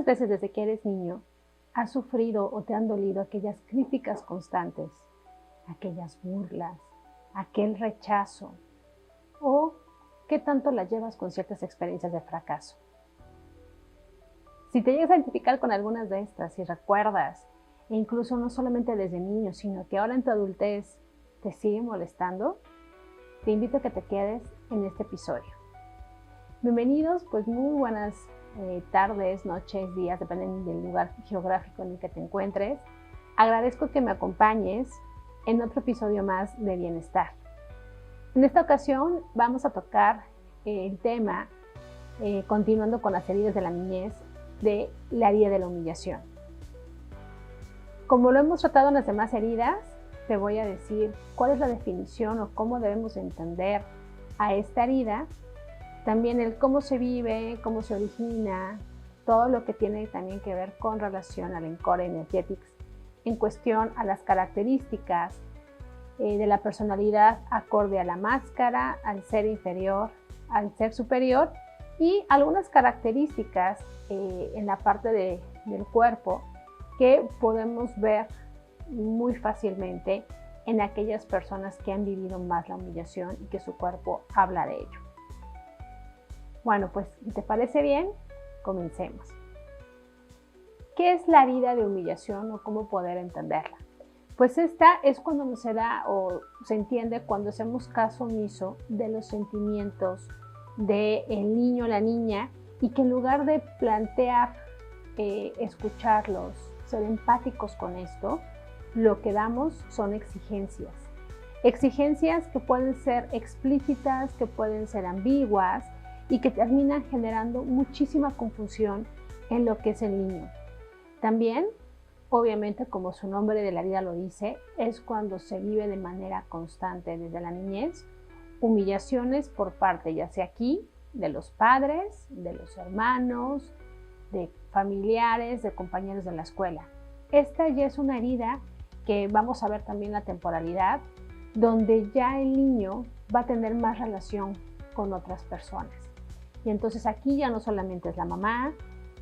veces desde que eres niño has sufrido o te han dolido aquellas críticas constantes, aquellas burlas, aquel rechazo, o qué tanto las llevas con ciertas experiencias de fracaso. Si te llegas a identificar con algunas de estas, si recuerdas, e incluso no solamente desde niño, sino que ahora en tu adultez te sigue molestando, te invito a que te quedes en este episodio. Bienvenidos, pues muy buenas tardes, noches, días, dependiendo del lugar geográfico en el que te encuentres. Agradezco que me acompañes en otro episodio más de Bienestar. En esta ocasión vamos a tocar el tema, continuando con las heridas de la niñez, de la herida de la humillación. Como lo hemos tratado en las demás heridas, te voy a decir cuál es la definición o cómo debemos entender a esta herida, también el cómo se vive, cómo se origina, todo lo que tiene también que ver con relación al Encore Energetics, en cuestión a las características de la personalidad acorde a la máscara, al ser inferior, al ser superior, y algunas características en la parte del cuerpo que podemos ver muy fácilmente en aquellas personas que han vivido más la humillación y que su cuerpo habla de ello. Bueno, pues si te parece bien, comencemos. ¿Qué es la herida de humillación o cómo poder entenderla? Pues esta es cuando se da o se entiende cuando hacemos caso omiso de los sentimientos del niño o la niña y que en lugar de plantear, escucharlos, ser empáticos con esto, lo que damos son exigencias. Exigencias que pueden ser explícitas, que pueden ser ambiguas y que terminan generando muchísima confusión en lo que es el niño. También, obviamente, como su nombre de la herida lo dice, es cuando se vive de manera constante desde la niñez humillaciones por parte, ya sea aquí, de los padres, de los hermanos, de familiares, de compañeros de la escuela. Esta ya es una herida que vamos a ver también la temporalidad, donde ya el niño va a tener más relación con otras personas. Y entonces aquí ya no solamente es la mamá,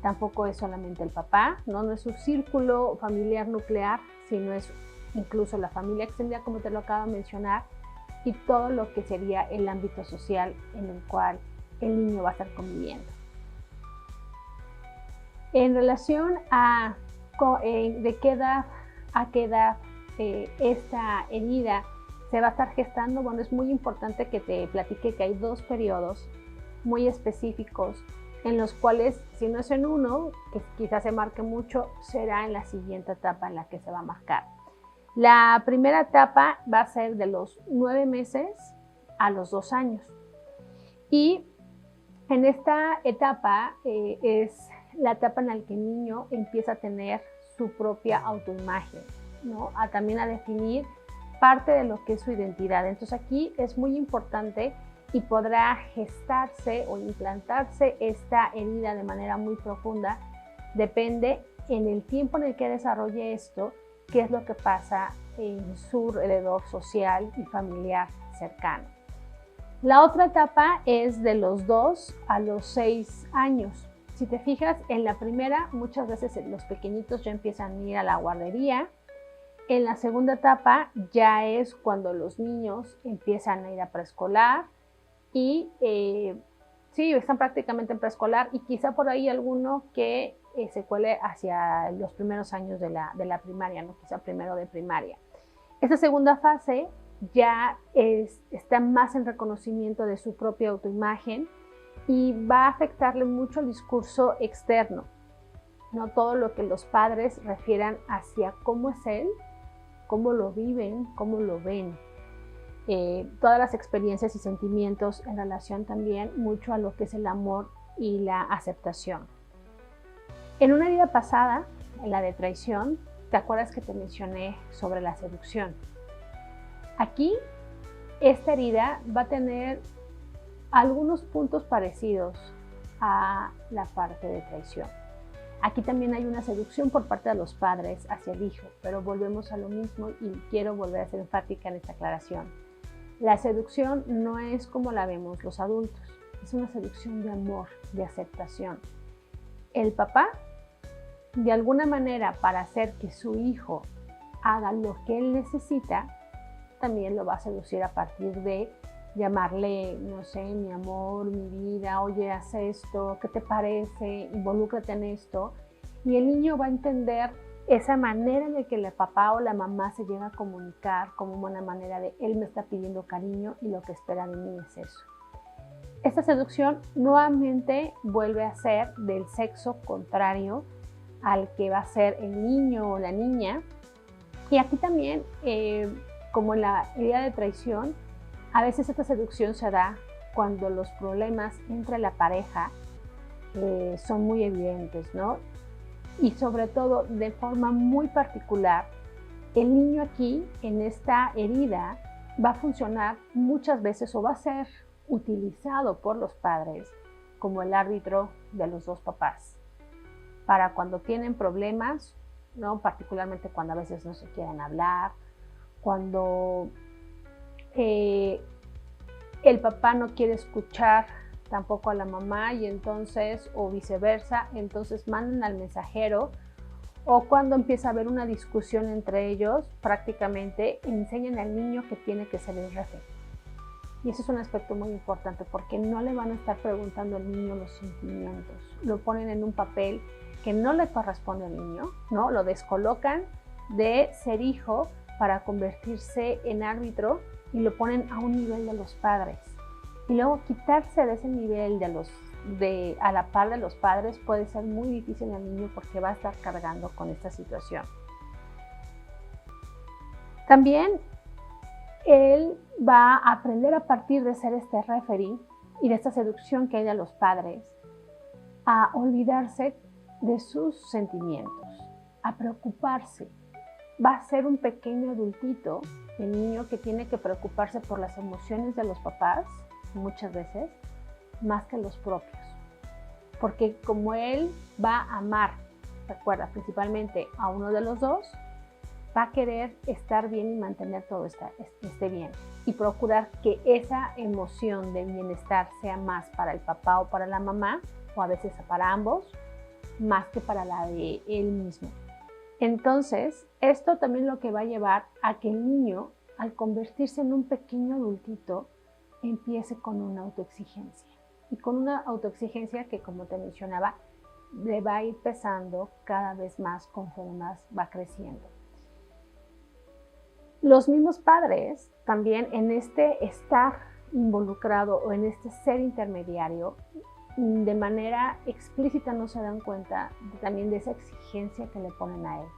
tampoco es solamente el papá, no es su círculo familiar nuclear, sino es incluso la familia extendida, como te lo acabo de mencionar, y todo lo que sería el ámbito social en el cual el niño va a estar conviviendo. En relación a de qué edad a qué edad esta herida se va a estar gestando, bueno, es muy importante que te platique que hay dos periodos muy específicos en los cuales, si no es en uno, que quizás se marque mucho, será en la siguiente etapa en la que se va a marcar. La primera etapa va a ser de los 9 meses a los 2 años. Y en esta etapa es la etapa en la que el niño empieza a tener su propia autoimagen, ¿no? También a definir parte de lo que es su identidad. Entonces aquí es muy importante y podrá gestarse o implantarse esta herida de manera muy profunda. Depende en el tiempo en el que desarrolle esto, qué es lo que pasa en su alrededor social y familiar cercano. La otra etapa es de los 2 a los 6 años. Si te fijas, en la primera, muchas veces los pequeñitos ya empiezan a ir a la guardería. En la segunda etapa ya es cuando los niños empiezan a ir a preescolar y sí, están prácticamente en preescolar y quizá por ahí alguno que se cuele hacia los primeros años de la primaria, ¿no? Quizá primero de primaria. Esta segunda fase ya está más en reconocimiento de su propia autoimagen y va a afectarle mucho el discurso externo, ¿no? Todo lo que los padres refieran hacia cómo es él, cómo lo viven, cómo lo ven. Todas las experiencias y sentimientos en relación también mucho a lo que es el amor y la aceptación. En una herida pasada, en la de traición, ¿te acuerdas que te mencioné sobre la seducción? Aquí, esta herida va a tener algunos puntos parecidos a la parte de traición. Aquí también hay una seducción por parte de los padres hacia el hijo, pero volvemos a lo mismo y quiero volver a ser enfática en esta aclaración. La seducción no es como la vemos los adultos, es una seducción de amor, de aceptación. El papá de alguna manera para hacer que su hijo haga lo que él necesita, también lo va a seducir a partir de llamarle, no sé, mi amor, mi vida, oye, haz esto, ¿qué te parece? Involúcrate en esto. Y el niño va a entender esa manera de que el papá o la mamá se llega a comunicar como una manera de él me está pidiendo cariño y lo que espera de mí es eso. Esta seducción nuevamente vuelve a ser del sexo contrario al que va a ser el niño o la niña. Y aquí también, como en la herida de traición, a veces esta seducción se da cuando los problemas entre la pareja son muy evidentes, ¿no? Y sobre todo, de forma muy particular, el niño aquí, en esta herida, va a funcionar muchas veces o va a ser utilizado por los padres como el árbitro de los dos papás. Para cuando tienen problemas, ¿no? Particularmente cuando a veces no se quieren hablar, cuando el papá no quiere escuchar tampoco a la mamá y entonces, o viceversa, entonces mandan al mensajero, o cuando empieza a haber una discusión entre ellos, prácticamente enseñan al niño que tiene que ser el referee. Y eso es un aspecto muy importante porque no le van a estar preguntando al niño los sentimientos, lo ponen en un papel que no le corresponde al niño, ¿no? Lo descolocan de ser hijo para convertirse en árbitro y lo ponen a un nivel de los padres. Y luego quitarse de ese nivel a la par de los padres puede ser muy difícil al niño porque va a estar cargando con esta situación. También él va a aprender a partir de ser este referee y de esta seducción que hay de los padres a olvidarse de sus sentimientos, a preocuparse. Va a ser un pequeño adultito, el niño que tiene que preocuparse por las emociones de los papás, muchas veces, más que los propios. Porque como él va a amar, recuerda, principalmente a uno de los dos, va a querer estar bien y mantener todo esté bien. Y procurar que esa emoción de bienestar sea más para el papá o para la mamá, o a veces para ambos, más que para la de él mismo. Entonces, esto también lo que va a llevar a que el niño, al convertirse en un pequeño adultito, empiece con una autoexigencia. Y con una autoexigencia que, como te mencionaba, le va a ir pesando cada vez más conforme más va creciendo. Los mismos padres también en este estar involucrado o en este ser intermediario, de manera explícita no se dan cuenta también de esa exigencia que le ponen a él.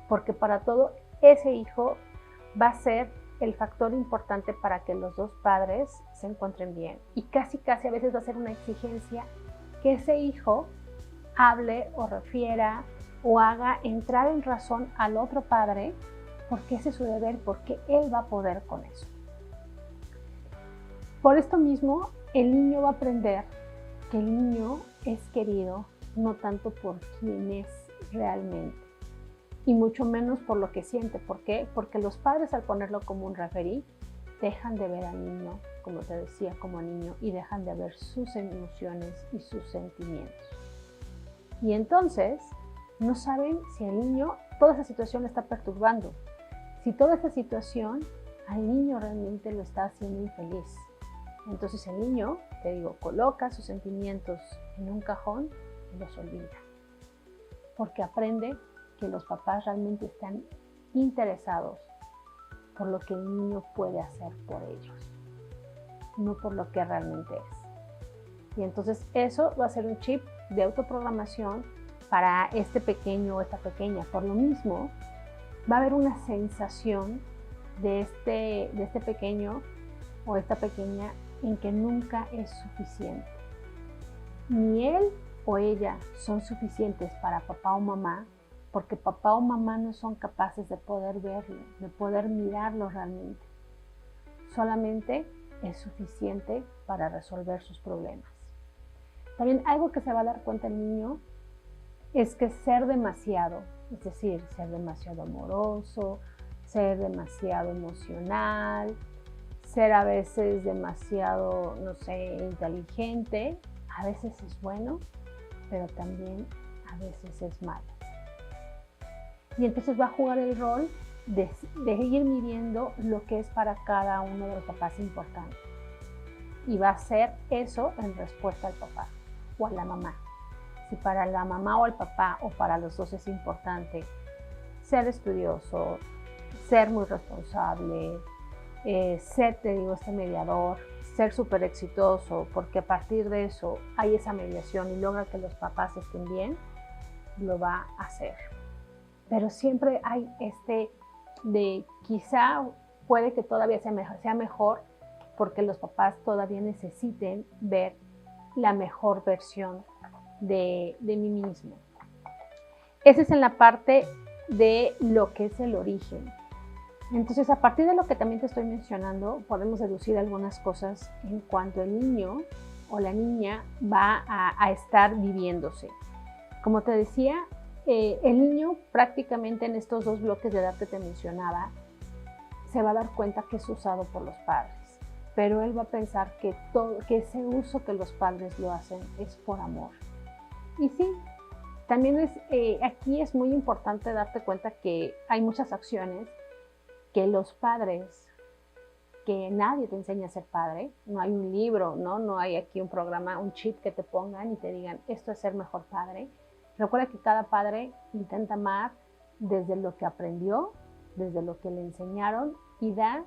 Porque para todo, ese hijo va a ser el factor importante para que los dos padres se encuentren bien. Y casi a veces va a ser una exigencia que ese hijo hable o refiera o haga entrar en razón al otro padre, porque ese es su deber, porque él va a poder con eso. Por esto mismo, el niño va a aprender que el niño es querido no tanto por quien es realmente, y mucho menos por lo que siente. ¿Por qué? Porque los padres, al ponerlo como un referí, dejan de ver al niño, como te decía, como niño, y dejan de ver sus emociones y sus sentimientos. Y entonces no saben si al niño toda esa situación le está perturbando, si toda esa situación al niño realmente lo está haciendo infeliz. Entonces el niño, te digo, coloca sus sentimientos en un cajón y los olvida, porque aprende que los papás realmente están interesados por lo que el niño puede hacer por ellos, no por lo que realmente es. Y entonces eso va a ser un chip de autoprogramación para este pequeño o esta pequeña. Por lo mismo, va a haber una sensación de este pequeño o esta pequeña en que nunca es suficiente. Ni él o ella son suficientes para papá o mamá, porque papá o mamá no son capaces de poder verlo, de poder mirarlo realmente. Solamente es suficiente para resolver sus problemas. También algo que se va a dar cuenta el niño es que ser demasiado, es decir, ser demasiado amoroso, ser demasiado emocional, ser a veces demasiado, no sé, inteligente, a veces es bueno, pero también a veces es malo. Y entonces va a jugar el rol de ir midiendo lo que es para cada uno de los papás importante. Y va a hacer eso en respuesta al papá o a la mamá. Si para la mamá o el papá o para los dos es importante ser estudioso, ser muy responsable, ser, te digo, este mediador, ser súper exitoso, porque a partir de eso hay esa mediación y logra que los papás estén bien, lo va a hacer. Pero siempre hay de quizá puede que todavía sea mejor porque los papás todavía necesiten ver la mejor versión de mí mismo. Esa es en la parte de lo que es el origen. Entonces, a partir de lo que también te estoy mencionando, podemos deducir algunas cosas en cuanto el niño o la niña va a estar viviéndose. Como te decía, el niño prácticamente en estos dos bloques de edad que te mencionaba, se va a dar cuenta que es usado por los padres, pero él va a pensar que ese uso que los padres lo hacen es por amor. Y sí, también aquí es muy importante darte cuenta que hay muchas acciones que los padres, que nadie te enseña a ser padre, no hay un libro, no hay aquí un programa, un chip que te pongan y te digan esto es ser mejor padre. Recuerda que cada padre intenta amar desde lo que aprendió, desde lo que le enseñaron y da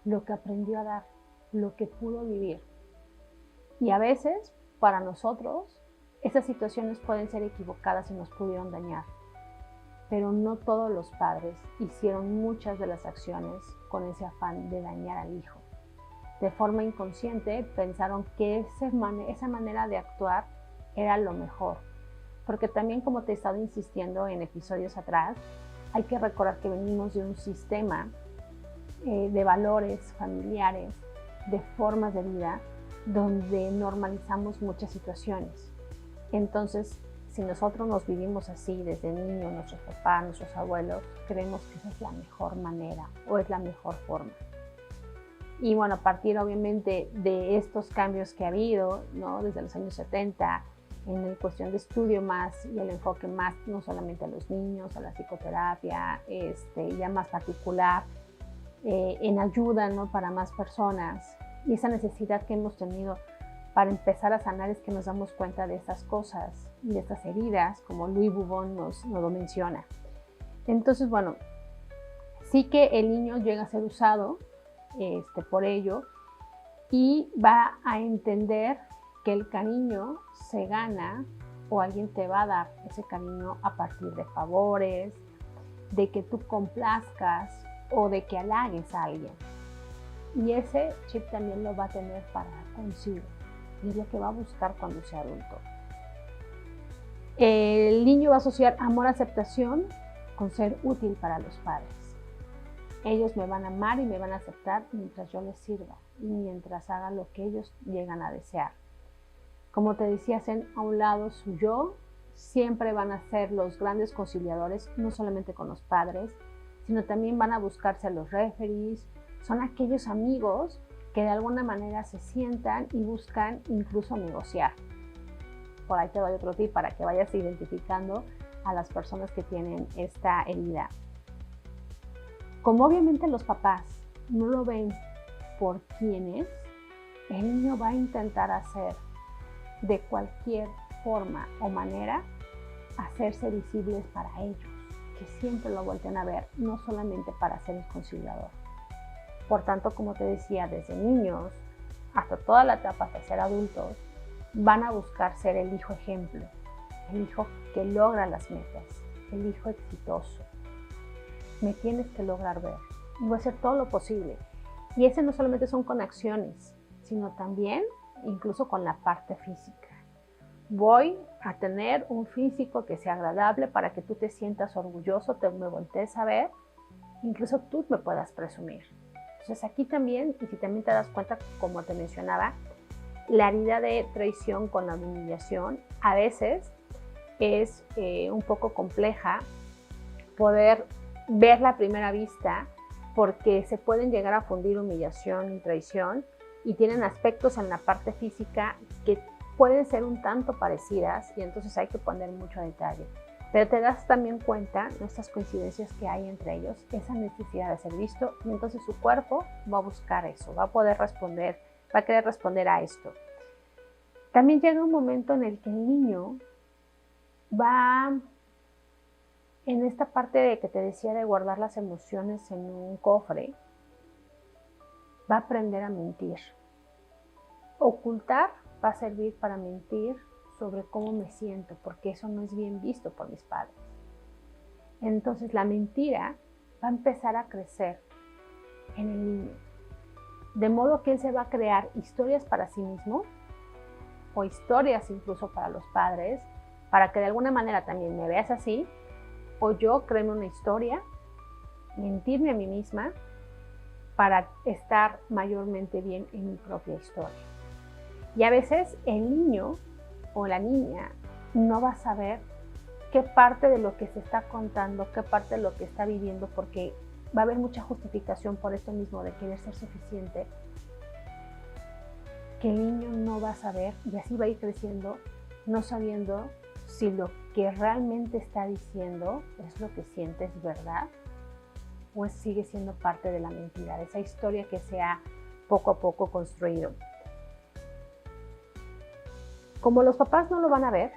lo que aprendió a dar, lo que pudo vivir. Y a veces, para nosotros, esas situaciones pueden ser equivocadas y nos pudieron dañar. Pero no todos los padres hicieron muchas de las acciones con ese afán de dañar al hijo. De forma inconsciente pensaron que esa manera de actuar era lo mejor. Porque también, como te he estado insistiendo en episodios atrás, hay que recordar que venimos de un sistema de valores familiares, de formas de vida, donde normalizamos muchas situaciones. Entonces, si nosotros nos vivimos así desde niños, nuestros papás, nuestros abuelos, creemos que esa es la mejor manera o es la mejor forma. Y bueno, a partir obviamente de estos cambios que ha habido, ¿no? Desde los años 70, en la cuestión de estudio más y el enfoque más, no solamente a los niños, a la psicoterapia, ya más particular, en ayuda, ¿no? Para más personas. Y esa necesidad que hemos tenido para empezar a sanar es que nos damos cuenta de estas cosas y de estas heridas, como Louis Bourboin nos lo menciona. Entonces, bueno, sí que el niño llega a ser usado por ello y va a entender que el cariño se gana o alguien te va a dar ese cariño a partir de favores, de que tú complazcas o de que halagues a alguien. Y ese chip también lo va a tener para consigo y es lo que va a buscar cuando sea adulto. El niño va a asociar amor-aceptación con ser útil para los padres. Ellos me van a amar y me van a aceptar mientras yo les sirva y mientras haga lo que ellos llegan a desear. Como te decía, hacen a un lado su yo, siempre van a ser los grandes conciliadores, no solamente con los padres, sino también van a buscarse a los referees, son aquellos amigos que de alguna manera se sientan y buscan incluso negociar. Por ahí te doy otro tip para que vayas identificando a las personas que tienen esta herida. Como obviamente los papás no lo ven por quién es, el niño va a intentar hacer de cualquier forma o manera hacerse visibles para ellos, que siempre lo vuelten a ver, no solamente para ser el conciliador. Por tanto, como te decía, desde niños hasta toda la etapa hasta ser adultos, van a buscar ser el hijo ejemplo, el hijo que logra las metas, el hijo exitoso. Me tienes que lograr ver y voy a hacer todo lo posible. Y ese no solamente son con acciones, sino también incluso con la parte física. Voy a tener un físico que sea agradable para que tú te sientas orgulloso, me voltees a ver, incluso tú me puedas presumir. Entonces aquí también, y si también te das cuenta, como te mencionaba, la herida de traición con la humillación a veces es un poco compleja poder verla a primera vista porque se pueden llegar a fundir humillación y traición y tienen aspectos en la parte física que pueden ser un tanto parecidas y entonces hay que poner mucho detalle. Pero te das también cuenta de estas coincidencias que hay entre ellos, esa necesidad de ser visto, y entonces su cuerpo va a buscar eso, va a poder responder, va a querer responder a esto. También llega un momento en el que el niño va en esta parte de que te decía de guardar las emociones en un cofre, va a aprender a mentir. Ocultar va a servir para mentir sobre cómo me siento, porque eso no es bien visto por mis padres. Entonces la mentira va a empezar a crecer en el niño, de modo que él se va a crear historias para sí mismo o historias incluso para los padres, para que de alguna manera también me veas así, o yo crearme una historia, mentirme a mí misma para estar mayormente bien en mi propia historia. Y a veces el niño o la niña no va a saber qué parte de lo que se está contando, qué parte de lo que está viviendo, porque va a haber mucha justificación por esto mismo de querer ser suficiente, que el niño no va a saber, y así va a ir creciendo, no sabiendo si lo que realmente está diciendo es lo que siente, es verdad, o sigue siendo parte de la mentira, de esa historia que se ha poco a poco construido. Como los papás no lo van a ver,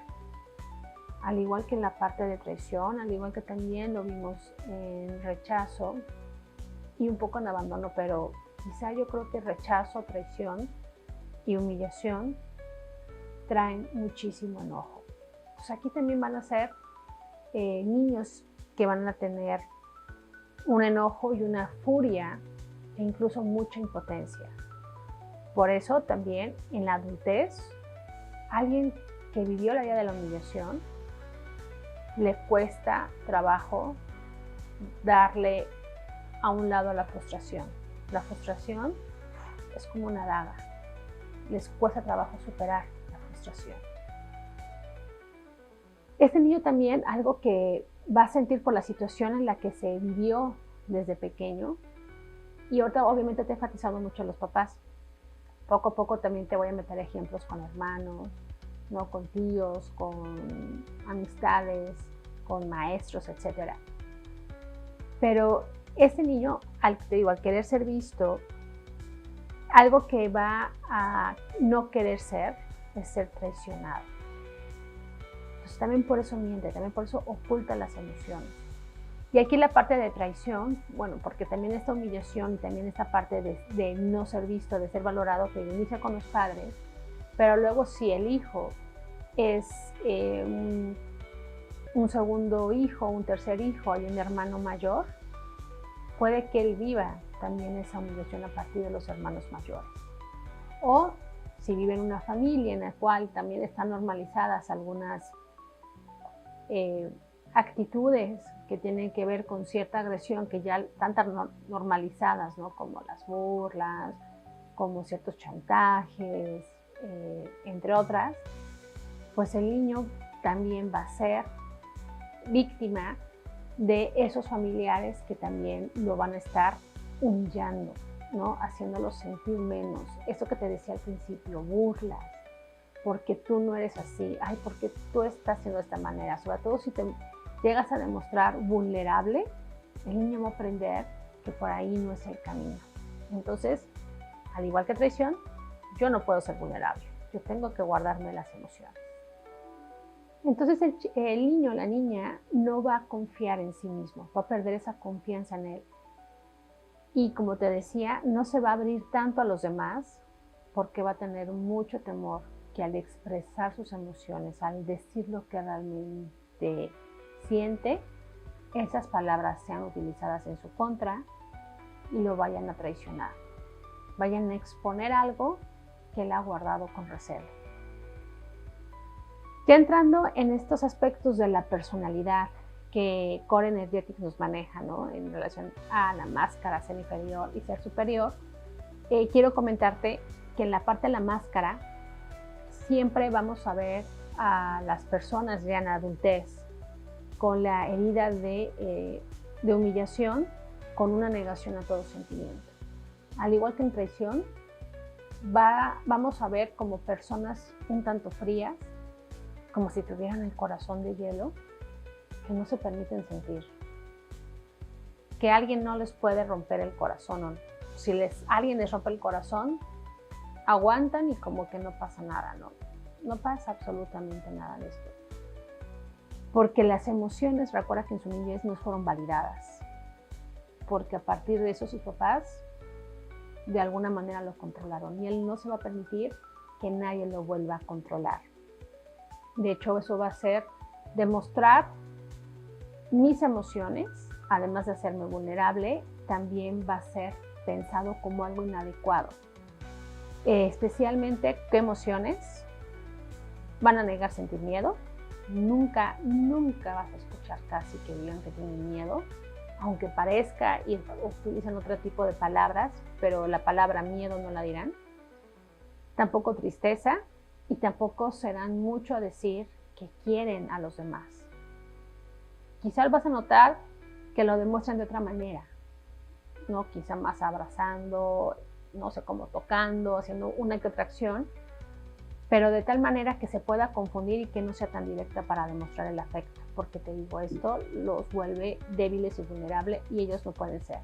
al igual que en la parte de traición, al igual que también lo vimos en rechazo y un poco en abandono, pero quizá yo creo que rechazo, traición y humillación traen muchísimo enojo. Pues aquí también van a ser niños que van a tener un enojo y una furia e incluso mucha impotencia. Por eso también en la adultez, alguien que vivió la vida de la humillación le cuesta trabajo darle a un lado a la frustración. La frustración es como una daga. Les cuesta trabajo superar la frustración. Este niño también, algo que va a sentir por la situación en la que se vivió desde pequeño, y ahorita obviamente te he enfatizado mucho a los papás. Poco a poco también te voy a meter ejemplos con hermanos, ¿no? Con tíos, con amistades, con maestros, etc. Pero este niño, al querer ser visto, algo que va a no querer ser es ser traicionado. Entonces también por eso miente, también por eso oculta las emociones. Y aquí la parte de traición, bueno, porque también esta humillación y también esta parte de no ser visto, de ser valorado, que inicia con los padres, pero luego si el hijo es un segundo hijo, un tercer hijo, hay un hermano mayor, puede que él viva también esa humillación a partir de los hermanos mayores. O si vive en una familia en la cual también están normalizadas algunas actitudes que tienen que ver con cierta agresión que ya están tan normalizadas, ¿no? Como las burlas, como ciertos chantajes, entre otras, pues el niño también va a ser víctima de esos familiares que también lo van a estar humillando, ¿no? Haciéndolo sentir menos. Eso que te decía al principio, burlas, porque tú no eres así, ay, porque tú estás haciendo de esta manera. Sobre todo si te llegas a demostrar vulnerable, el niño va a aprender que por ahí no es el camino. Entonces, al igual que traición, yo no puedo ser vulnerable, yo tengo que guardarme las emociones. Entonces el niño o la niña no va a confiar en sí mismo, va a perder esa confianza en él. Y como te decía, no se va a abrir tanto a los demás porque va a tener mucho temor que al expresar sus emociones, al decir lo que realmente siente, esas palabras sean utilizadas en su contra y lo vayan a traicionar. Vayan a exponer algo que él ha guardado con recelo. Ya entrando en estos aspectos de la personalidad que Core Energetics nos maneja, ¿no? En relación a la máscara, ser inferior y ser superior, quiero comentarte que en la parte de la máscara siempre vamos a ver a las personas ya en adultez con la herida de humillación, con una negación a todo sentimiento. Al igual que en traición, vamos a ver como personas un tanto frías, como si tuvieran el corazón de hielo, que no se permiten sentir, que alguien no les puede romper el corazón. O si alguien les rompe el corazón, aguantan y como que no pasa nada, no pasa absolutamente nada de esto. Porque las emociones, recuerda que en su niñez no fueron validadas, porque a partir de eso sus papás de alguna manera lo controlaron y él no se va a permitir que nadie lo vuelva a controlar. De hecho, eso va a ser demostrar mis emociones, además de hacerme vulnerable, también va a ser pensado como algo inadecuado. Especialmente, ¿qué emociones? Van a negar sentir miedo. Nunca vas a escuchar casi que digan que tienen miedo, aunque parezca y utilizan otro tipo de palabras, pero la palabra miedo no la dirán. Tampoco tristeza, y tampoco serán mucho a decir que quieren a los demás. Quizás vas a notar que lo demuestran de otra manera, ¿no? Quizá más abrazando, no sé cómo tocando, haciendo una que otra acción, pero de tal manera que se pueda confundir y que no sea tan directa para demostrar el afecto, porque te digo, esto los vuelve débiles y vulnerables y ellos no pueden ser.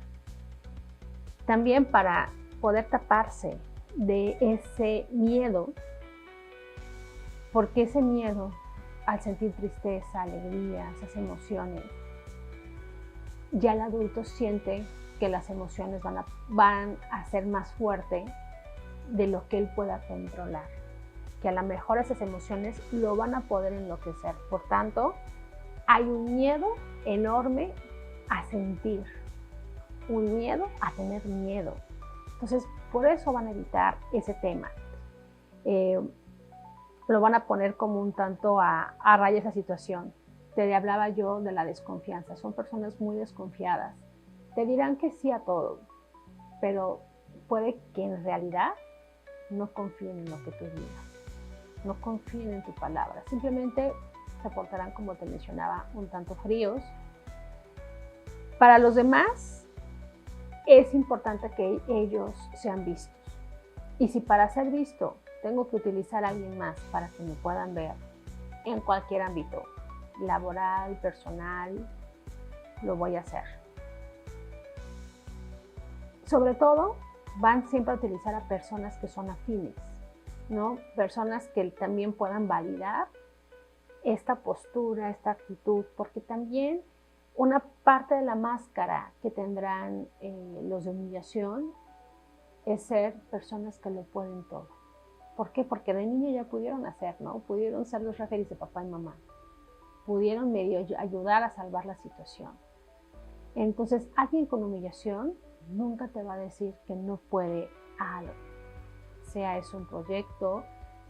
También para poder taparse de ese miedo, porque ese miedo, al sentir tristeza, alegría, esas emociones, ya el adulto siente que las emociones van a ser más fuertes de lo que él pueda controlar, que a lo mejor esas emociones lo van a poder enloquecer. Por tanto, hay un miedo enorme a sentir, un miedo a tener miedo. Entonces, por eso van a evitar ese tema. Lo van a poner como un tanto a raya esa situación. Te hablaba yo de la desconfianza. Son personas muy desconfiadas. Te dirán que sí a todo, pero puede que en realidad no confíen en lo que tú digas, no confíen en tu palabra. Simplemente se portarán, como te mencionaba, un tanto fríos. Para los demás es importante que ellos sean vistos. Y si para ser visto tengo que utilizar a alguien más para que me puedan ver en cualquier ámbito, laboral, personal, lo voy a hacer. Sobre todo, van siempre a utilizar a personas que son afines, ¿no? Personas que también puedan validar esta postura, esta actitud, porque también una parte de la máscara que tendrán los de humillación es ser personas que lo pueden todo. ¿Por qué? Porque de niño ya pudieron hacer, ¿no? Pudieron ser los referees de papá y mamá. Pudieron medio ayudar a salvar la situación. Entonces, alguien con humillación nunca te va a decir que no puede algo. Sea eso un proyecto,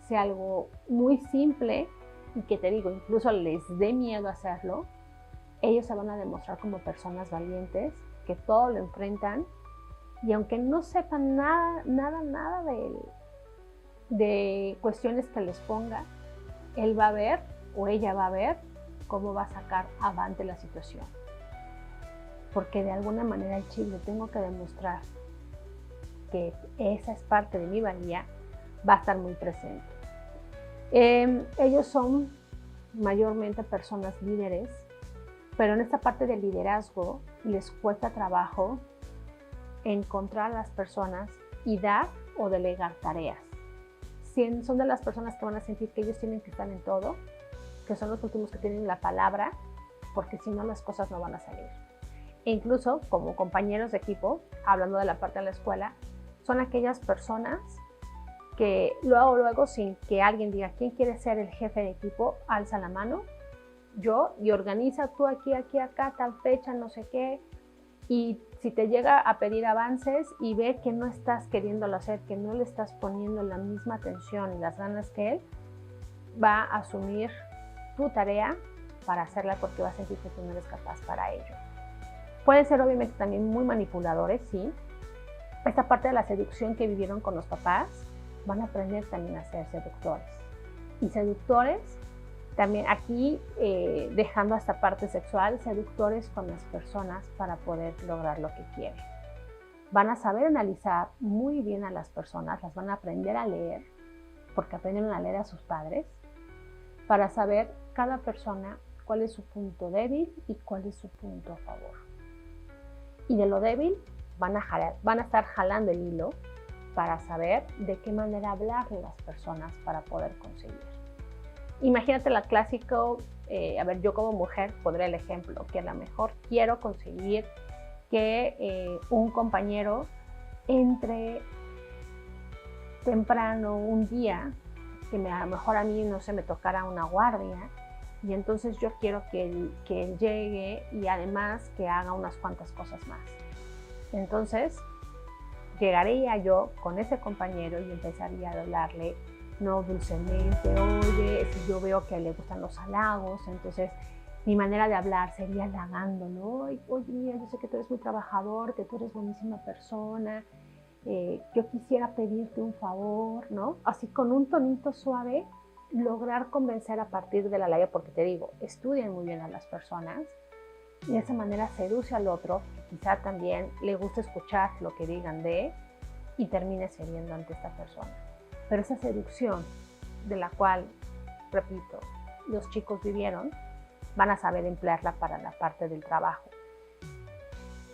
sea algo muy simple y que te digo, incluso les dé miedo hacerlo, ellos se van a demostrar como personas valientes, que todo lo enfrentan y aunque no sepan nada de cuestiones que les ponga, él va a ver o ella va a ver cómo va a sacar avante la situación. Porque de alguna manera el chip le tengo que demostrar que esa es parte de mi valía, va a estar muy presente. Ellos son mayormente personas líderes, pero en esta parte del liderazgo les cuesta trabajo encontrar a las personas y dar o delegar tareas. Son de las personas que van a sentir que ellos tienen que estar en todo, que son los últimos que tienen la palabra, porque si no las cosas no van a salir. E incluso como compañeros de equipo, hablando de la parte de la escuela, son aquellas personas que luego sin que alguien diga quién quiere ser el jefe de equipo, alza la mano, yo, y organiza tú aquí, acá, tal fecha, no sé qué, y si te llega a pedir avances y ve que no estás queriéndolo hacer, que no le estás poniendo la misma atención y las ganas que él, va a asumir tu tarea para hacerla porque va a sentir que tú no eres capaz para ello. Pueden ser obviamente también muy manipuladores, sí. Esta parte de la seducción que vivieron con los papás, van a aprender también a ser seductores. Y seductores, también aquí dejando esta parte sexual, seductores con las personas para poder lograr lo que quieren. Van a saber analizar muy bien a las personas, las van a aprender a leer, porque aprendieron a leer a sus padres, para saber cada persona cuál es su punto débil y cuál es su punto a favor. Y de lo débil van a estar jalando el hilo para saber de qué manera hablarle a las personas para poder conseguir. Imagínate la clásico, yo como mujer pondré el ejemplo, que a lo mejor quiero conseguir que un compañero entre temprano un día, que a lo mejor a mí no se me tocara una guardia, y entonces yo quiero que él llegue y además que haga unas cuantas cosas más. Entonces llegaría yo con ese compañero y empezaría a hablarle no dulcemente, oye, si yo veo que a él le gustan los halagos, entonces mi manera de hablar sería halagándolo, oye, mira, yo sé que tú eres muy trabajador, que tú eres buenísima persona, yo quisiera pedirte un favor, ¿no? Así con un tonito suave, lograr convencer a partir de la labia, porque te digo, estudian muy bien a las personas y de esa manera seduce al otro, que quizá también le gusta escuchar lo que digan de y termine cediendo ante esta persona. Pero esa seducción de la cual, repito, los chicos vivieron, van a saber emplearla para la parte del trabajo.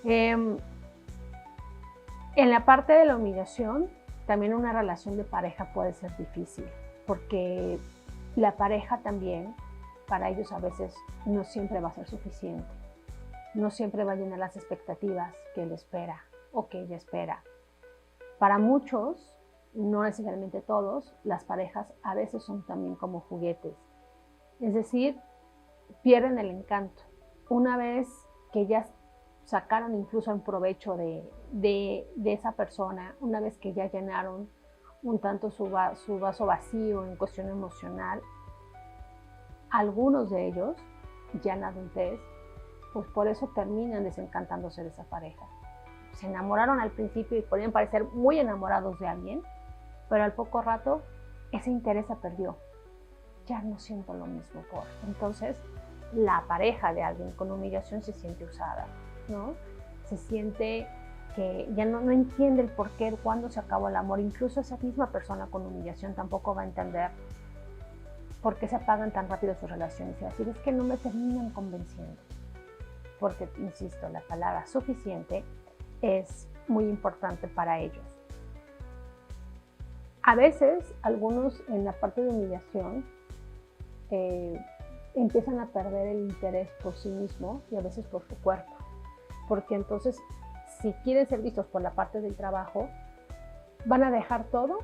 En la parte de la humillación, también una relación de pareja puede ser difícil, porque la pareja también, para ellos a veces no siempre va a ser suficiente, no siempre va a llenar las expectativas que él espera o que ella espera. Para muchos, no necesariamente todos, las parejas a veces son también como juguetes, es decir, pierden el encanto. Una vez que ya sacaron incluso un provecho de esa persona, una vez que ya llenaron un tanto su vaso vacío en cuestión emocional, algunos de ellos, ya en la adultez, pues por eso terminan desencantándose de esa pareja. Se enamoraron al principio y podían parecer muy enamorados de alguien, pero al poco rato ese interés se perdió. Ya no siento lo mismo por. Entonces, la pareja de alguien con humillación se siente usada, ¿no? Se siente que ya no entiende el porqué, cuándo se acabó el amor. Incluso esa misma persona con humillación tampoco va a entender por qué se apagan tan rápido sus relaciones. Y decir, es que no me terminan convenciendo. Porque, insisto, la palabra suficiente es muy importante para ellos. A veces, algunos en la parte de humillación empiezan a perder el interés por sí mismo y a veces por su cuerpo. Porque entonces, si quieren ser vistos por la parte del trabajo, van a dejar todo,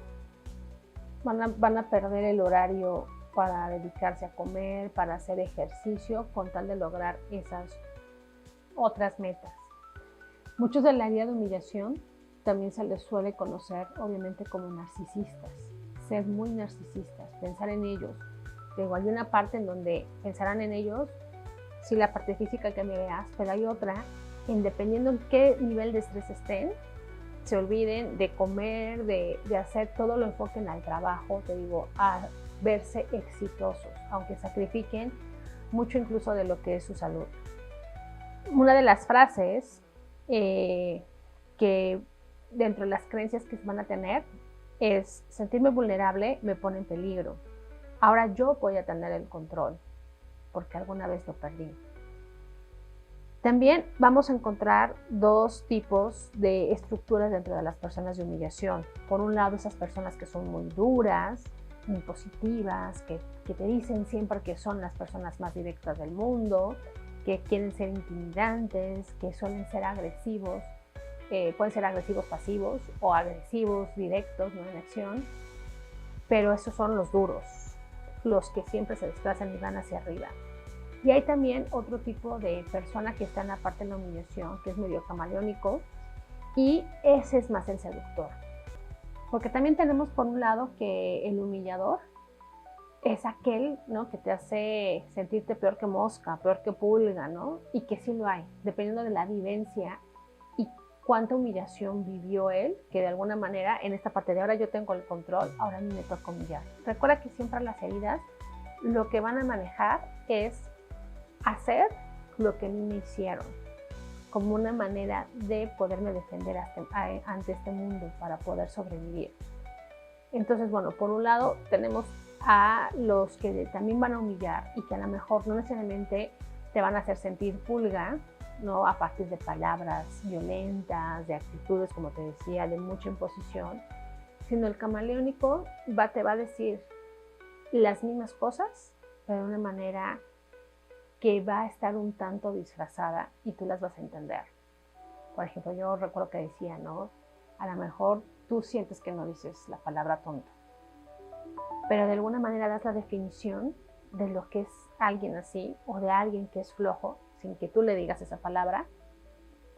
van a perder el horario para dedicarse a comer, para hacer ejercicio, con tal de lograr esas otras metas. Muchos de la herida de humillación también se les suele conocer, obviamente, como narcisistas. Ser muy narcisistas, pensar en ellos. Luego hay una parte en donde pensarán en ellos, sí, la parte física que me veas, pero hay otra, dependiendo en qué nivel de estrés estén, se olviden de comer, de hacer todo lo enfoquen al trabajo, te digo, a verse exitosos, aunque sacrifiquen mucho incluso de lo que es su salud. Una de las frases que dentro de las creencias que van a tener es: sentirme vulnerable me pone en peligro. Ahora yo voy a tener el control, porque alguna vez lo perdí. También vamos a encontrar dos tipos de estructuras dentro de las personas de humillación. Por un lado, esas personas que son muy duras, muy positivas, que te dicen siempre que son las personas más directas del mundo, que quieren ser intimidantes, que suelen ser agresivos. Pueden ser agresivos pasivos o agresivos directos, no en acción, pero esos son los duros, los que siempre se desplazan y van hacia arriba. Y hay también otro tipo de persona que está en la parte de la humillación, que es medio camaleónico, y ese es más el seductor. Porque también tenemos por un lado que el humillador es aquel, ¿no?, que te hace sentirte peor que mosca, peor que pulga, ¿no? Y que sí lo hay, dependiendo de la vivencia y cuánta humillación vivió él, que de alguna manera en esta parte de ahora yo tengo el control, ahora a mí me toca humillar. Recuerda que siempre las heridas lo que van a manejar es hacer lo que a mí me hicieron, como una manera de poderme defender ante este mundo para poder sobrevivir. Entonces, bueno, por un lado tenemos a los que también van a humillar y que a lo mejor no necesariamente te van a hacer sentir pulga, ¿no? A partir de palabras violentas, de actitudes, como te decía, de mucha imposición, sino el camaleónico te va a decir las mismas cosas, pero de una manera que va a estar un tanto disfrazada y tú las vas a entender. Por ejemplo, yo recuerdo que decía, ¿no? A lo mejor tú sientes que no dices la palabra tonto, pero de alguna manera das la definición de lo que es alguien así o de alguien que es flojo sin que tú le digas esa palabra.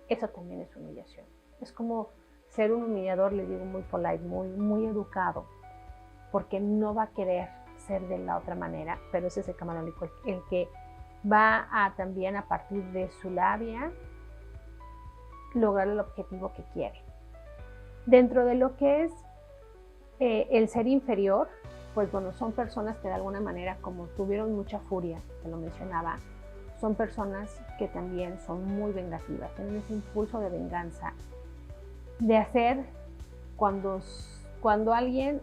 Eso también es humillación. Es como ser un humillador, le digo, muy polite, muy educado, porque no va a querer ser de la otra manera, pero ese es el camaleónico, el que va a también a partir de su labia lograr el objetivo que quiere. Dentro de lo que es el ser inferior, pues bueno, son personas que de alguna manera, como tuvieron mucha furia, que lo mencionaba, son personas que también son muy vengativas, tienen ese impulso de venganza, de hacer cuando alguien...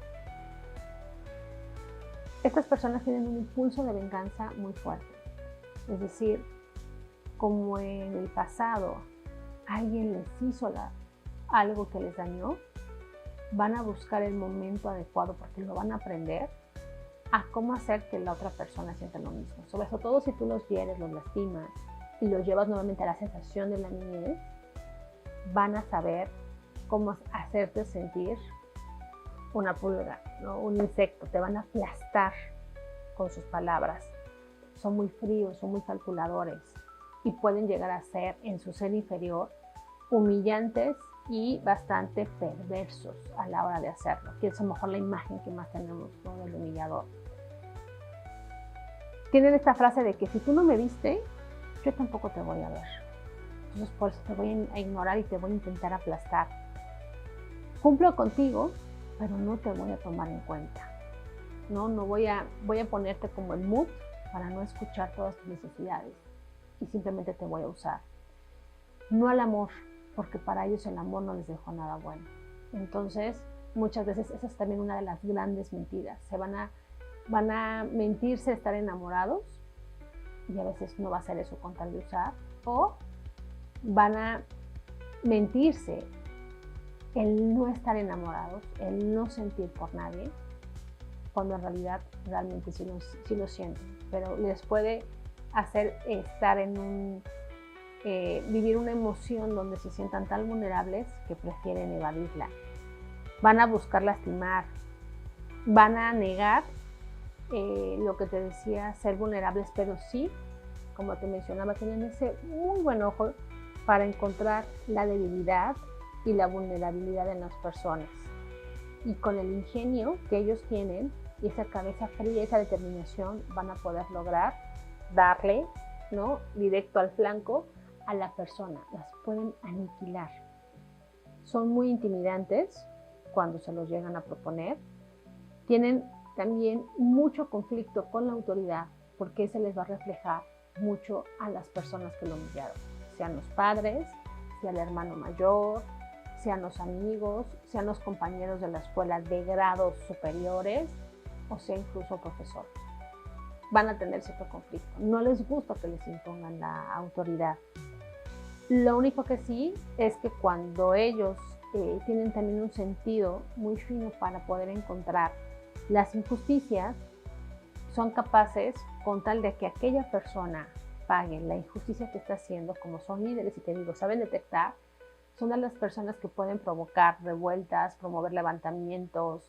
Estas personas tienen un impulso de venganza muy fuerte. Es decir, como en el pasado alguien les hizo algo que les dañó, van a buscar el momento adecuado porque lo van a aprender a cómo hacer que la otra persona sienta lo mismo. Sobre todo si tú los hieres, los lastimas y los llevas nuevamente a la sensación de la niñez, van a saber cómo hacerte sentir una pulga, ¿no? Un insecto. Te van a aplastar con sus palabras. Son muy fríos, son muy calculadores y pueden llegar a ser, en su ser inferior, humillantes y bastante perversos a la hora de hacerlo, que es a lo mejor la imagen que más tenemos, ¿no? Del humillador. Tienen esta frase de que si tú no me viste, yo tampoco te voy a ver. Entonces por eso te voy a ignorar y te voy a intentar aplastar. Cumplo contigo, pero no te voy a tomar en cuenta. No voy a ponerte como el mood para no escuchar todas tus necesidades y simplemente te voy a usar. No al amor, porque para ellos el amor no les dejó nada bueno. Entonces, muchas veces esa es también una de las grandes mentiras. Van a mentirse estar enamorados y a veces no va a ser eso con tal de usar, o van a mentirse el no estar enamorados, el no sentir por nadie, cuando en realidad realmente sí lo sienten, pero les puede hacer estar en vivir una emoción donde se sientan tan vulnerables que prefieren evadirla. Van a buscar lastimar, van a negar lo que te decía, ser vulnerables, pero sí, como te mencionaba, tienen ese muy buen ojo para encontrar la debilidad y la vulnerabilidad en las personas. Y con el ingenio que ellos tienen y esa cabeza fría, esa determinación, van a poder lograr darle, ¿no?, directo al flanco a la persona. Las pueden aniquilar. Son muy intimidantes cuando se los llegan a proponer. Tienen también mucho conflicto con la autoridad porque se les va a reflejar mucho a las personas que lo humillaron, sean los padres, sea el hermano mayor, sean los amigos, sean los compañeros de la escuela de grados superiores o sea incluso profesor. Van a tener cierto conflicto. No les gusta que les impongan la autoridad. Lo único que sí es que cuando ellos tienen también un sentido muy fino para poder encontrar las injusticias, son capaces, con tal de que aquella persona pague la injusticia que está haciendo, como son líderes y te digo, saben detectar, son de las personas que pueden provocar revueltas, promover levantamientos,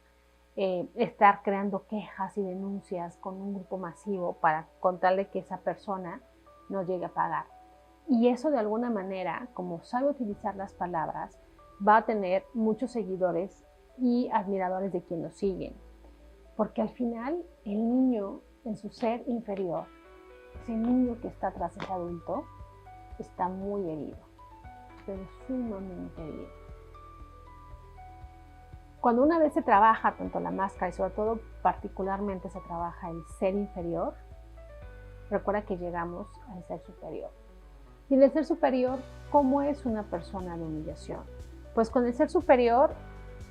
estar creando quejas y denuncias con un grupo masivo con tal de que esa persona no llegue a pagar. Y eso de alguna manera, como sabe utilizar las palabras, va a tener muchos seguidores y admiradores de quien lo siguen. Porque al final el niño en su ser inferior, ese niño que está tras ese adulto, está muy herido, pero sumamente herido. Cuando una vez se trabaja tanto la máscara y sobre todo particularmente se trabaja el ser inferior, recuerda que llegamos al ser superior. Y en el ser superior, ¿cómo es una persona de humillación? Pues con el ser superior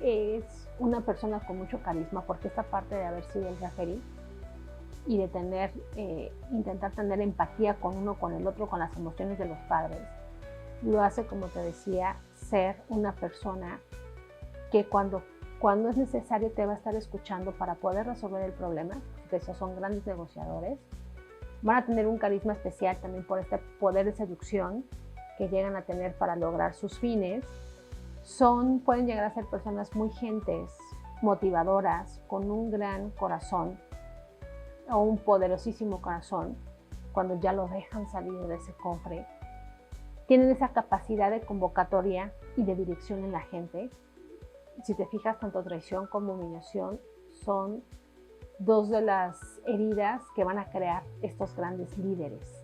es una persona con mucho carisma, porque esta parte de haber sido el referí y de intentar tener empatía con uno, con el otro, con las emociones de los padres, lo hace, como te decía, ser una persona que cuando es necesario te va a estar escuchando para poder resolver el problema, porque esos son grandes negociadores. Van a tener un carisma especial también por este poder de seducción que llegan a tener para lograr sus fines. Pueden llegar a ser personas muy gentes, motivadoras, con un gran corazón o un poderosísimo corazón, cuando ya lo dejan salir de ese cofre. Tienen esa capacidad de convocatoria y de dirección en la gente. Si te fijas, tanto traición como humillación son dos de las heridas que van a crear estos grandes líderes.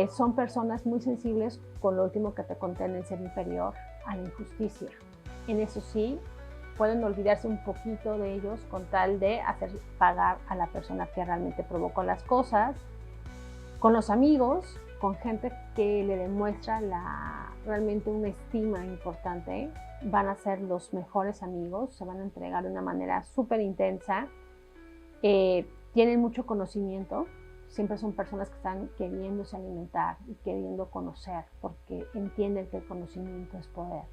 Son personas muy sensibles con lo último que te conté en el ser inferior, a la injusticia. En eso sí, pueden olvidarse un poquito de ellos con tal de hacer pagar a la persona que realmente provocó las cosas. Con los amigos, con gente que le demuestra realmente una estima importante, van a ser los mejores amigos, se van a entregar de una manera súper intensa, tienen mucho conocimiento, siempre son personas que están queriéndose alimentar y queriendo conocer, porque entienden que el conocimiento es poder,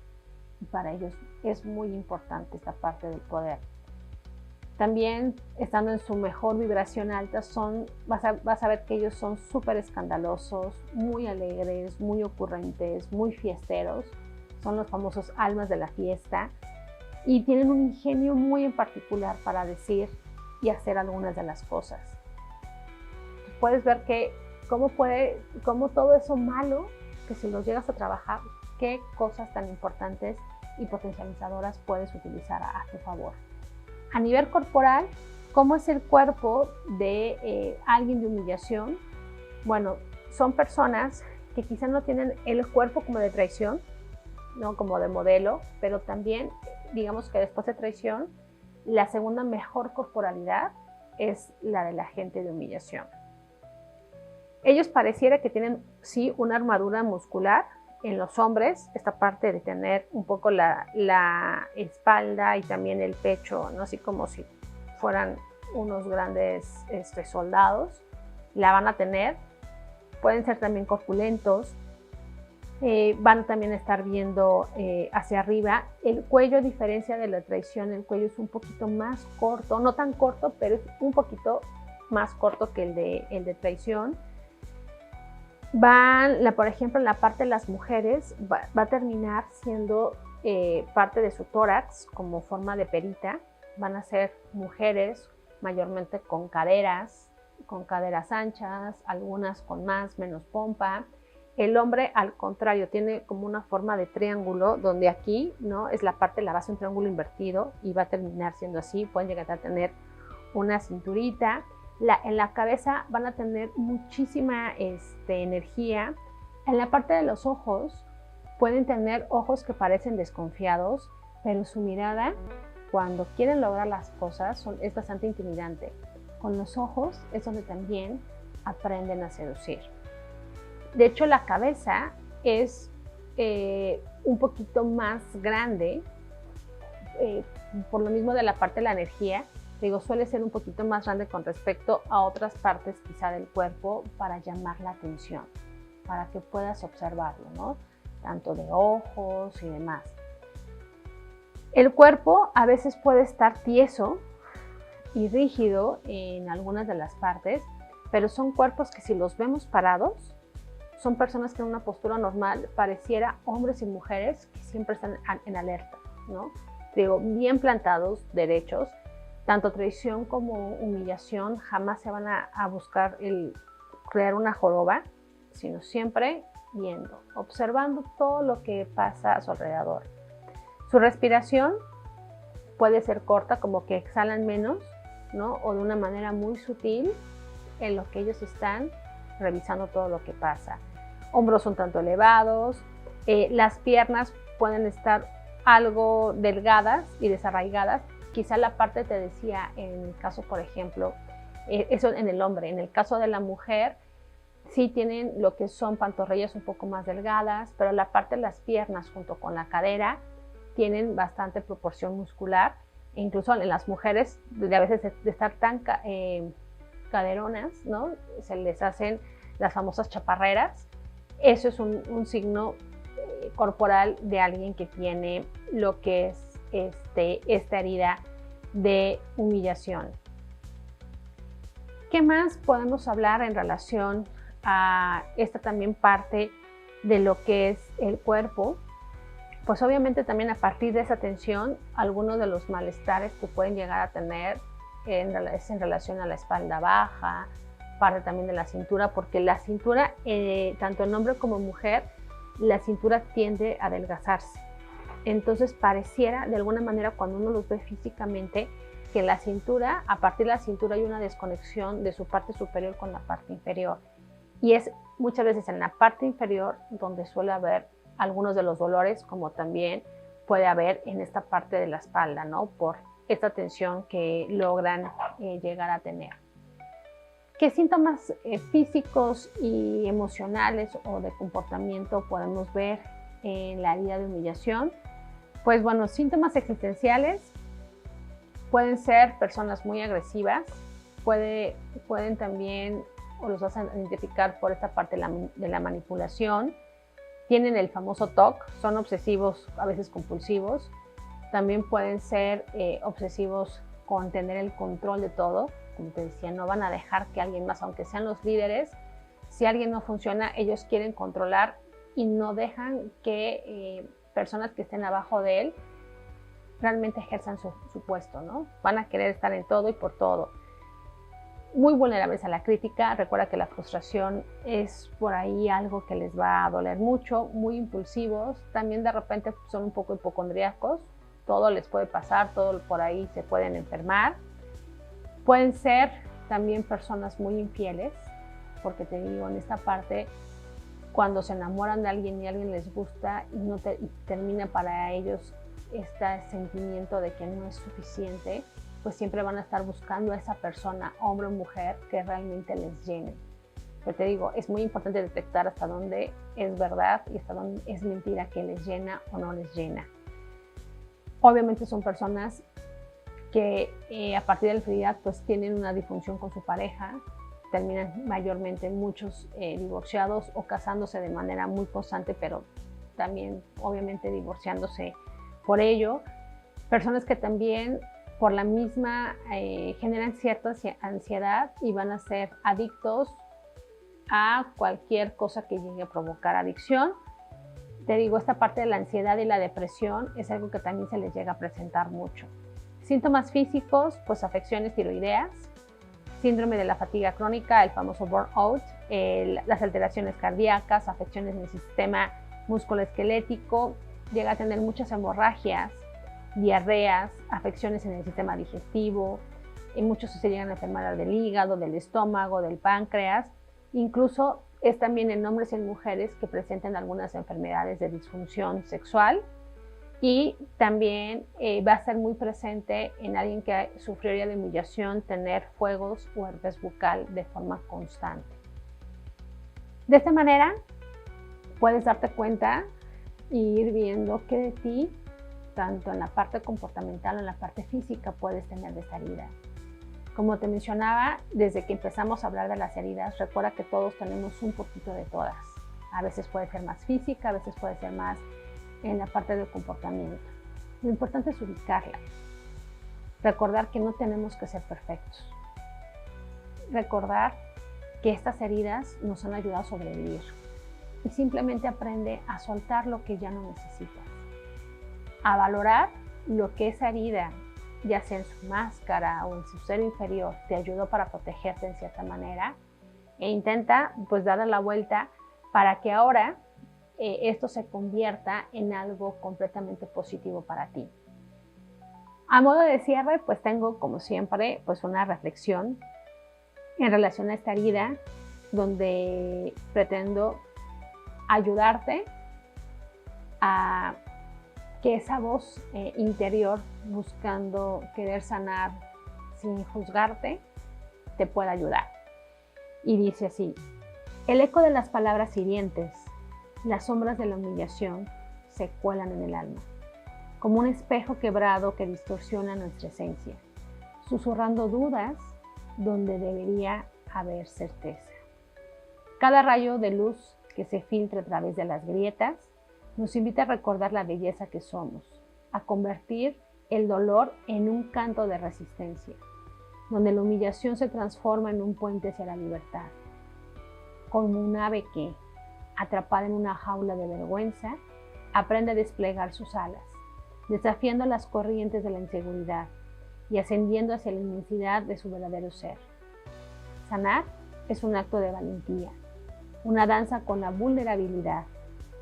y para ellos es muy importante esta parte del poder. También, estando en su mejor vibración alta, vas a ver que ellos son súper escandalosos, muy alegres, muy ocurrentes, muy fiesteros. Son los famosos almas de la fiesta y tienen un ingenio muy en particular para decir y hacer algunas de las cosas. Puedes ver que cómo todo eso malo, que si los llegas a trabajar, qué cosas tan importantes y potencializadoras puedes utilizar a tu favor. A nivel corporal, ¿cómo es el cuerpo de alguien de humillación? Bueno, son personas que quizás no tienen el cuerpo como de traición, ¿no? Como de modelo, pero también, digamos que después de traición, la segunda mejor corporalidad es la de la gente de humillación. Ellos pareciera que tienen, sí, una armadura muscular. En los hombres, esta parte de tener un poco la espalda y también el pecho, ¿no? Así como si fueran unos grandes soldados, la van a tener. Pueden ser también corpulentos, van también a estar viendo hacia arriba. El cuello, a diferencia de la traición, el cuello es un poquito más corto, no tan corto, pero es un poquito más corto que el de traición. Por ejemplo, en la parte de las mujeres va a terminar siendo parte de su tórax como forma de perita. Van a ser mujeres mayormente con caderas anchas, algunas con más, menos pompa. El hombre, al contrario, tiene como una forma de triángulo, donde aquí, ¿no?, es la parte de la base de un triángulo invertido y va a terminar siendo así. Pueden llegar a tener una cinturita. En la cabeza van a tener muchísima energía. En la parte de los ojos pueden tener ojos que parecen desconfiados, pero su mirada, cuando quieren lograr las cosas, es bastante intimidante. Con los ojos es donde también aprenden a seducir. De hecho, la cabeza es un poquito más grande, por lo mismo de la parte de la energía. Digo, suele ser un poquito más grande con respecto a otras partes quizá del cuerpo para llamar la atención, para que puedas observarlo, ¿no? Tanto de ojos y demás. El cuerpo a veces puede estar tieso y rígido en algunas de las partes, pero son cuerpos que si los vemos parados, son personas que en una postura normal pareciera hombres y mujeres que siempre están en alerta, ¿no? Digo, bien plantados, derechos. Tanto traición como humillación jamás se van a buscar el crear una joroba, sino siempre viendo, observando todo lo que pasa a su alrededor. Su respiración puede ser corta, como que exhalan menos, ¿no? O de una manera muy sutil en lo que ellos están revisando todo lo que pasa. Hombros un tanto elevados, las piernas pueden estar algo delgadas y desarraigadas. Quizá la parte, te decía, en el caso, por ejemplo, eso en el hombre. En el caso de la mujer, sí tienen lo que son pantorrillas un poco más delgadas, pero la parte de las piernas junto con la cadera tienen bastante proporción muscular. E incluso en las mujeres, a veces de estar tan caderonas, ¿no? Se les hacen las famosas chaparreras. Eso es un signo corporal de alguien que tiene lo que es esta herida de humillación. ¿Qué más podemos hablar en relación a esta también parte de lo que es el cuerpo? Pues obviamente también a partir de esa tensión, algunos de los malestares que pueden llegar a tener es en relación a la espalda baja, parte también de la cintura, porque la cintura, tanto en hombre como en mujer, la cintura tiende a adelgazarse. Entonces pareciera de alguna manera cuando uno los ve físicamente que la cintura, a partir de la cintura hay una desconexión de su parte superior con la parte inferior. Y es muchas veces en la parte inferior donde suele haber algunos de los dolores, como también puede haber en esta parte de la espalda, ¿no? Por esta tensión que logran llegar a tener. ¿Qué síntomas físicos y emocionales o de comportamiento podemos ver en la herida de humillación? Pues bueno, síntomas existenciales pueden ser personas muy agresivas, pueden también, o los hacen identificar por esta parte de la manipulación, tienen el famoso TOC, son obsesivos, a veces compulsivos, también pueden ser obsesivos con tener el control de todo, como te decía, no van a dejar que alguien más, aunque sean los líderes, si alguien no funciona, ellos quieren controlar y no dejan que personas que estén abajo de él realmente ejerzan su puesto, ¿no? Van a querer estar en todo y por todo. Muy vulnerables a la crítica, recuerda que la frustración es por ahí algo que les va a doler mucho, muy impulsivos, también de repente son un poco hipocondríacos, todo les puede pasar, todo por ahí se pueden enfermar. Pueden ser también personas muy infieles, porque te digo, en esta parte, cuando se enamoran de alguien y alguien les gusta y termina para ellos este sentimiento de que no es suficiente, pues siempre van a estar buscando a esa persona, hombre o mujer, que realmente les llene. Pero te digo, es muy importante detectar hasta dónde es verdad y hasta dónde es mentira que les llena o no les llena. Obviamente son personas que a partir de la infidelidad pues tienen una disfunción con su pareja, terminan mayormente muchos divorciados o casándose de manera muy constante, pero también obviamente divorciándose por ello. Personas que también por la misma generan cierta ansiedad y van a ser adictos a cualquier cosa que llegue a provocar adicción. Te digo, esta parte de la ansiedad y la depresión es algo que también se les llega a presentar mucho. Síntomas físicos, pues afecciones tiroideas, síndrome de la fatiga crónica, el famoso burnout, las alteraciones cardíacas, afecciones en el sistema musculoesquelético, llega a tener muchas hemorragias, diarreas, afecciones en el sistema digestivo, muchos se llegan a enfermar del hígado, del estómago, del páncreas, incluso es también en hombres y en mujeres que presentan algunas enfermedades de disfunción sexual y también va a ser muy presente en alguien que sufrió herida de humillación tener fuegos o herpes bucal de forma constante. De esta manera puedes darte cuenta y ir viendo qué de ti, tanto en la parte comportamental o en la parte física, puedes tener de esta herida. Como te mencionaba, desde que empezamos a hablar de las heridas, recuerda que todos tenemos un poquito de todas. A veces puede ser más física, a veces puede ser más en la parte del comportamiento. Lo importante es ubicarla. Recordar que no tenemos que ser perfectos. Recordar que estas heridas nos han ayudado a sobrevivir. Y simplemente aprende a soltar lo que ya no necesitas. A valorar lo que esa herida, ya sea en su máscara o en su ser inferior, te ayudó para protegerte en cierta manera. E intenta pues darle la vuelta para que ahora esto se convierta en algo completamente positivo para ti. A modo de cierre, pues tengo como siempre pues una reflexión en relación a esta herida, donde pretendo ayudarte a que esa voz interior buscando querer sanar sin juzgarte te pueda ayudar. Y dice así: el eco de las palabras hirientes, las sombras de la humillación se cuelan en el alma, como un espejo quebrado que distorsiona nuestra esencia, susurrando dudas donde debería haber certeza. Cada rayo de luz que se filtra a través de las grietas nos invita a recordar la belleza que somos, a convertir el dolor en un canto de resistencia, donde la humillación se transforma en un puente hacia la libertad, como un ave que, atrapada en una jaula de vergüenza, aprende a desplegar sus alas, desafiando las corrientes de la inseguridad y ascendiendo hacia la inmensidad de su verdadero ser. Sanar es un acto de valentía, una danza con la vulnerabilidad,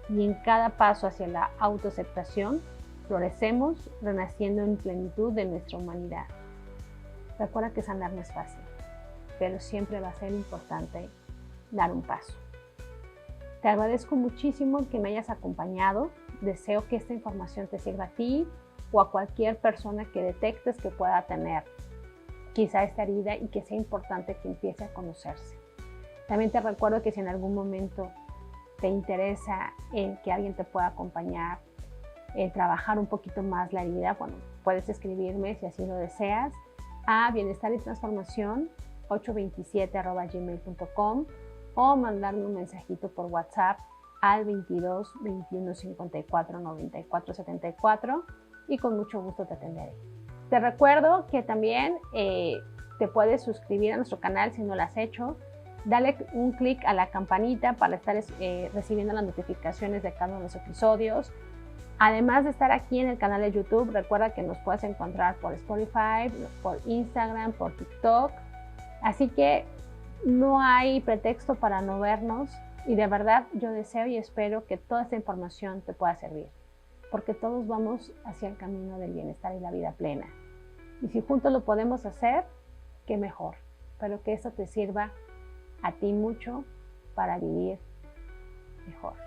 y en cada paso hacia la autoaceptación florecemos renaciendo en plenitud de nuestra humanidad. Recuerda que sanar no es fácil, pero siempre va a ser importante dar un paso. Te agradezco muchísimo que me hayas acompañado. Deseo que esta información te sirva a ti o a cualquier persona que detectes que pueda tener quizá esta herida y que sea importante que empiece a conocerse. También te recuerdo que si en algún momento te interesa que alguien te pueda acompañar, trabajar un poquito más la herida, bueno, puedes escribirme si así lo deseas a bienestar y transformación827@gmail.com o mandarme un mensajito por WhatsApp al 22 21 54 94 74 y con mucho gusto te atenderé. Te recuerdo que también te puedes suscribir a nuestro canal si no lo has hecho. Dale un clic a la campanita para estar recibiendo las notificaciones de cada uno de los episodios. Además de estar aquí en el canal de YouTube, recuerda que nos puedes encontrar por Spotify, por Instagram, por TikTok. Así que no hay pretexto para no vernos y de verdad yo deseo y espero que toda esta información te pueda servir, porque todos vamos hacia el camino del bienestar y la vida plena. Y si juntos lo podemos hacer, qué mejor. Espero que esto te sirva a ti mucho para vivir mejor.